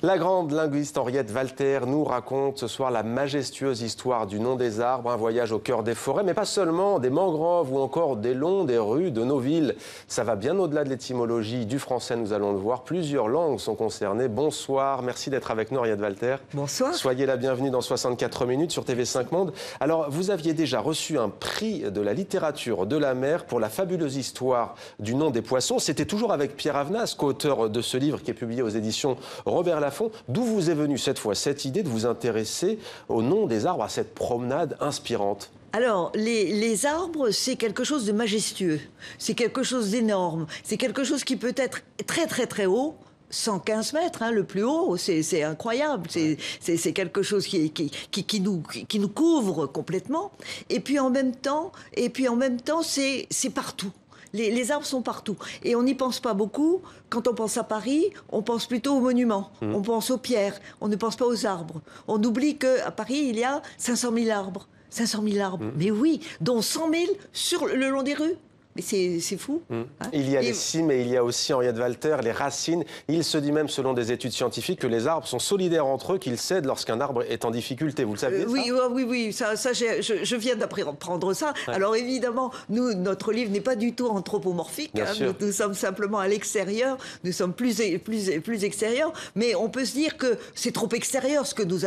La grande linguiste Henriette Walter nous raconte ce soir la majestueuse histoire du nom des arbres, un voyage au cœur des forêts, mais pas seulement, des mangroves ou encore des longs des rues de nos villes. Ça va bien au-delà de l'étymologie du français, nous allons le voir. Plusieurs langues sont concernées. Bonsoir, merci d'être avec nous Henriette Walter. Bonsoir. Soyez la bienvenue dans 64 minutes sur TV5 Monde. Alors, vous aviez déjà reçu un prix de la littérature de la mer pour la fabuleuse histoire du nom des poissons. C'était toujours avec Pierre Avenas, co-auteur de ce livre qui est publié aux éditions Robert Laffont. D'où vous est venue cette fois cette idée de vous intéresser au nom des arbres, à cette promenade inspirante? Alors, les arbres, c'est quelque chose de majestueux, c'est quelque chose d'énorme, c'est quelque chose qui peut être très très très haut, 115 mètres, hein, le plus haut, c'est incroyable, c'est quelque chose qui nous couvre complètement, et puis en même temps, c'est partout. Les arbres sont partout. Et on n'y pense pas beaucoup. Quand on pense à Paris, on pense plutôt aux monuments. On pense aux pierres. On ne pense pas aux arbres. On oublie qu'à Paris, il y a 500 000 arbres. 500 000 arbres. Mais oui, dont 100 000 sur le long des rues. Mais c'est fou. Hein. Il y a les cimes et il y a aussi, Henriette Walter, les racines. Il se dit même, selon des études scientifiques, que les arbres sont solidaires entre eux, qu'ils cèdent lorsqu'un arbre est en difficulté. Vous le saviez, ça? Oui, ça je viens d'apprendre ça. Ouais. Alors évidemment, notre livre n'est pas du tout anthropomorphique. Hein, nous sommes simplement à l'extérieur. Nous sommes plus extérieurs. Mais on peut se dire que c'est trop extérieur ce que nous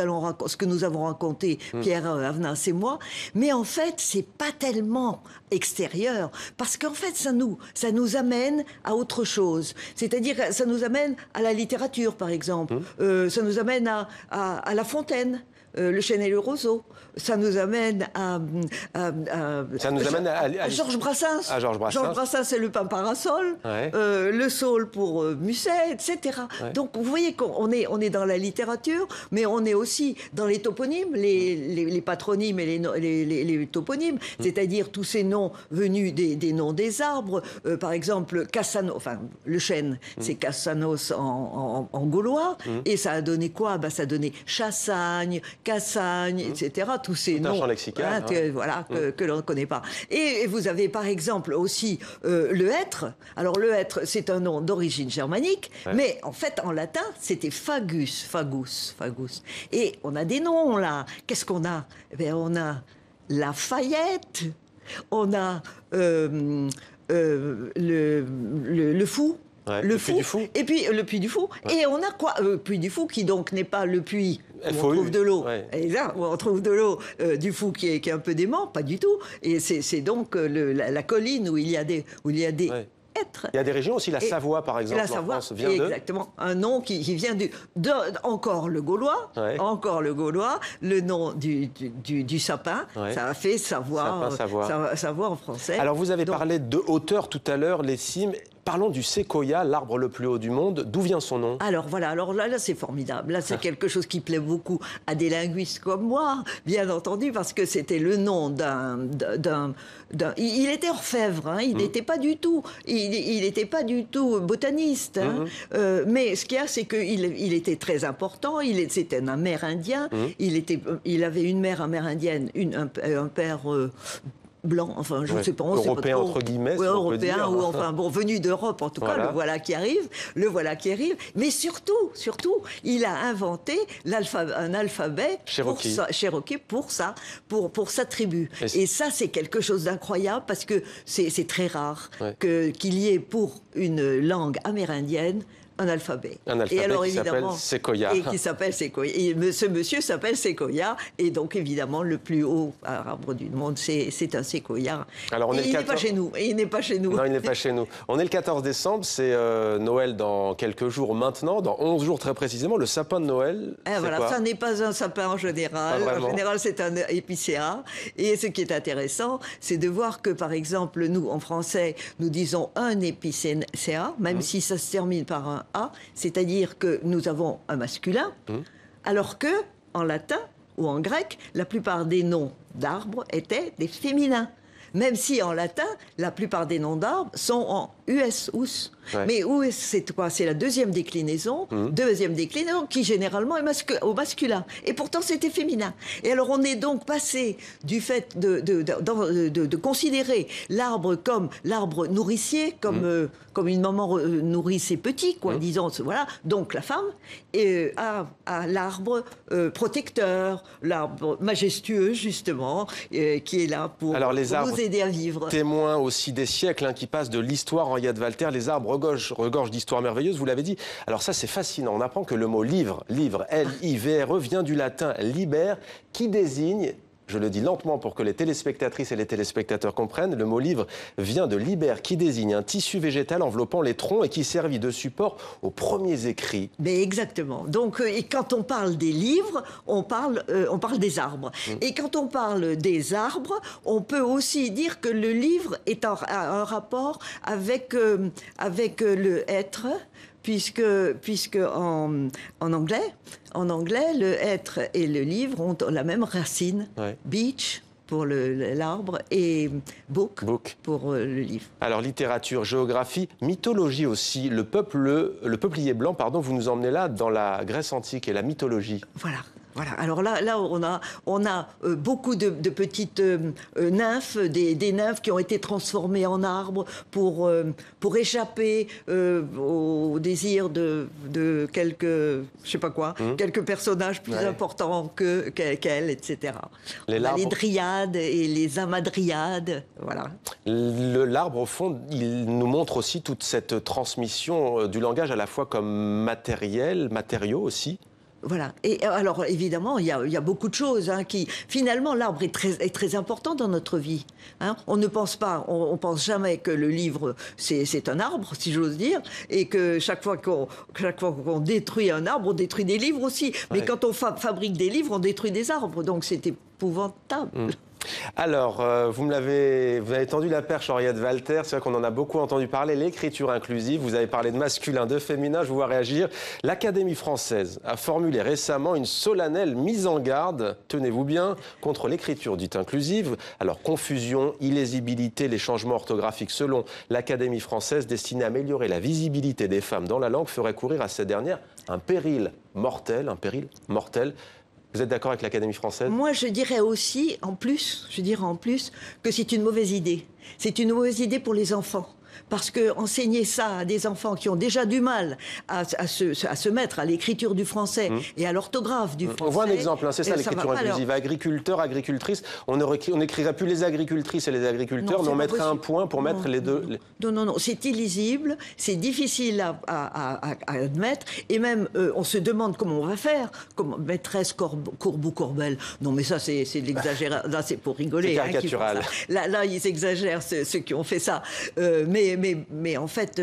avons raconté, Pierre Avenas et moi. Mais en fait, c'est pas tellement extérieur, parce qu'en fait, ça nous amène à autre chose. C'est-à-dire, ça nous amène à la littérature, par exemple. Ça nous amène à La Fontaine. Le chêne et le roseau. Ça nous amène à Georges Brassens. Georges Brassens, c'est le pain parasol. Ouais. Le saule pour Musset, etc. Ouais. Donc, vous voyez qu'on est dans la littérature, mais on est aussi dans les toponymes, les patronymes et les toponymes, c'est-à-dire tous ces noms venus des noms des arbres. Par exemple, Cassanos, enfin, le chêne, c'est Cassanos en gaulois. Et ça a donné quoi? Ça a donné Chassagne, Cassagne, etc. Tous ces noms, champ lexical, que l'on ne connaît pas. Et vous avez par exemple aussi le hêtre. Alors le hêtre, c'est un nom d'origine germanique, mais en fait en latin, c'était fagus. Et on a des noms là. Qu'est-ce qu'on a? Eh bien, on a Lafayette, on a le fou. Ouais, le Puy du Fou. Et puis le Puy du Fou. Ouais. Et on a quoi? Puy du Fou, qui donc n'est pas le puits où on trouve de l'eau. Ouais. Et là, où on trouve de l'eau du Fou qui est un peu dément, pas du tout. Et c'est donc la colline où il y a des êtres. Il y a des régions aussi, la Savoie par exemple, la Savoie, en France, vient exactement, un nom qui vient encore le gaulois, le nom du sapin, ça a fait Savoie en français. Alors vous avez parlé de hauteur tout à l'heure, les cimes. Parlons du séquoia, l'arbre le plus haut du monde. D'où vient son nom? Alors voilà, là c'est formidable. Là c'est quelque chose qui plaît beaucoup à des linguistes comme moi, bien entendu, parce que c'était le nom d'un... Il était orfèvre, hein, il n'était pas du tout... Il n'était pas du tout botaniste. Hein. Mais ce qu'il y a, c'est qu'il était très important. C'était un amérindien. Il avait une mère amérindienne, un père... blanc, enfin, je ne sais pas. Européen, entre guillemets, oui, européen, ou enfin, bon, venu d'Europe, en tout cas, le voilà qui arrive. Mais surtout, il a inventé un alphabet Cherokee pour sa tribu. Et ça, c'est quelque chose d'incroyable, parce que c'est très rare qu'il y ait pour une langue amérindienne un alphabet. Et alors, qui s'appelle Séquoia. Et qui s'appelle Séquoia. Et ce monsieur s'appelle Séquoia. Et donc, évidemment, le plus haut arbre du monde, c'est un séquoia. Alors, il n'est pas chez nous. Non, il n'est pas chez nous. On est le 14 décembre, c'est Noël dans quelques jours maintenant, dans 11 jours très précisément. Le sapin de Noël, voilà, ça n'est pas un sapin en général. En général, c'est un épicéa. Et ce qui est intéressant, c'est de voir que, par exemple, nous, en français, nous disons un épicéa, même si ça se termine par un A, c'est-à-dire que nous avons un masculin, alors que, en latin ou en grec, la plupart des noms d'arbres étaient des féminins. Même si en latin, la plupart des noms d'arbres sont en us, us. Ouais. Mais us, c'est quoi? C'est la deuxième déclinaison, qui généralement est au masculin. Et pourtant, c'était féminin. Et alors, on est donc passé du fait de considérer l'arbre comme l'arbre nourricier, comme une maman nourrit ses petits, quoi, disons, voilà, donc la femme, et à l'arbre protecteur, l'arbre majestueux, justement, qui est là pour nous aider à vivre. Témoins aussi des siècles qui passent de l'histoire en Henriette Walter, les arbres regorgent d'histoires merveilleuses, vous l'avez dit. Alors ça, c'est fascinant. On apprend que le mot livre, L-I-V-R-E, vient du latin liber, qui désigne, je le dis lentement pour que les téléspectatrices et les téléspectateurs comprennent, le mot livre vient de liber, qui désigne un tissu végétal enveloppant les troncs et qui servit de support aux premiers écrits. Mais exactement. Donc, et quand on parle des livres, on parle des arbres. Et quand on parle des arbres, on peut aussi dire que le livre est a un rapport avec le être, puisque en anglais, le être et le livre ont la même racine. Ouais. Beech pour l'arbre et book pour le livre. Alors littérature, géographie, mythologie aussi. Le peuplier blanc, vous nous emmenez là dans la Grèce antique et la mythologie. Voilà. Alors là, on a beaucoup de petites nymphes, des nymphes qui ont été transformées en arbres pour échapper au désir de quelques, je sais pas quoi, quelques personnages plus importants qu'elles, etc. On a les dryades et les amadryades, voilà. L'arbre, au fond, il nous montre aussi toute cette transmission du langage à la fois comme matériaux aussi. Voilà. Et alors, évidemment, il y a beaucoup de choses qui... Finalement, l'arbre est très important dans notre vie. On ne pense pas, on pense jamais que le livre, c'est un arbre, si j'ose dire, et que chaque fois qu'on détruit un arbre, on détruit des livres aussi. Mais quand on fabrique des livres, on détruit des arbres. Donc, c'est épouvantable. Alors, vous avez tendu la perche, Henriette Walter. C'est vrai qu'on en a beaucoup entendu parler. L'écriture inclusive, vous avez parlé de masculin, de féminin, je vous vois réagir. L'Académie française a formulé récemment une solennelle mise en garde, tenez-vous bien, contre l'écriture dite inclusive. Alors, confusion, illisibilité, les changements orthographiques selon l'Académie française destinée à améliorer la visibilité des femmes dans la langue ferait courir à ces dernières un péril mortel. Vous êtes d'accord avec l'Académie française? Moi, je dirais aussi, en plus, que c'est une mauvaise idée. C'est une mauvaise idée pour les enfants. Parce que enseigner ça à des enfants qui ont déjà du mal à se mettre à l'écriture du français et à l'orthographe du français... On voit un exemple, c'est ça l'écriture inclusive. Agriculteur, agricultrice, on n'écrirait plus les agricultrices et les agriculteurs, mais on mettrait un point pour mettre les deux... Non, c'est illisible, c'est difficile à admettre, et même on se demande comment on va faire, comme maîtresse Courbou-Courbel. Non, mais ça, c'est de l'exagération, là, c'est pour rigoler. C'est caricatural. Là, ils exagèrent, ceux qui ont fait ça. Mais en fait,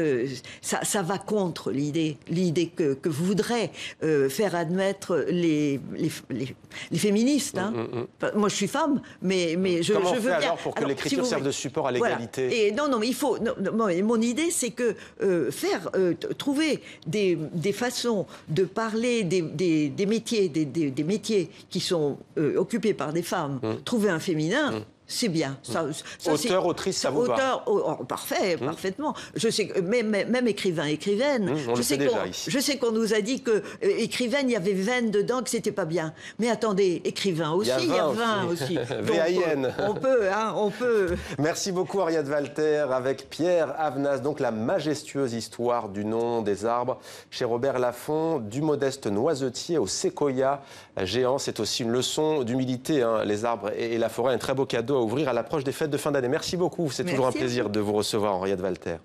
ça va contre l'idée que voudraient faire admettre les féministes. Moi, je suis femme, mais je veux bien... Comment on fait alors pour que l'écriture serve de support à l'égalité? Voilà. Et non, mais il faut... mon idée, c'est que trouver des façons de parler des métiers qui sont occupés par des femmes, trouver un féminin... C'est bien. Auteur, autrice, ça vous va? Parfait, parfaitement. Je sais que même écrivain, écrivaine. Je sais qu'on nous a dit que écrivaine, il y avait veine dedans, que c'était pas bien. Mais attendez, écrivain aussi, il y a vin aussi. V-A-I-N. On peut. Merci beaucoup, Henriette Walter, avec Pierre Avenas. Donc, la majestueuse histoire du nom des arbres chez Robert Laffont, du modeste noisetier au séquoia géant. C'est aussi une leçon d'humilité. Les arbres et la forêt, un très beau cadeau à ouvrir à l'approche des fêtes de fin d'année. Merci beaucoup. C'est toujours un plaisir de vous recevoir, Henriette Walter.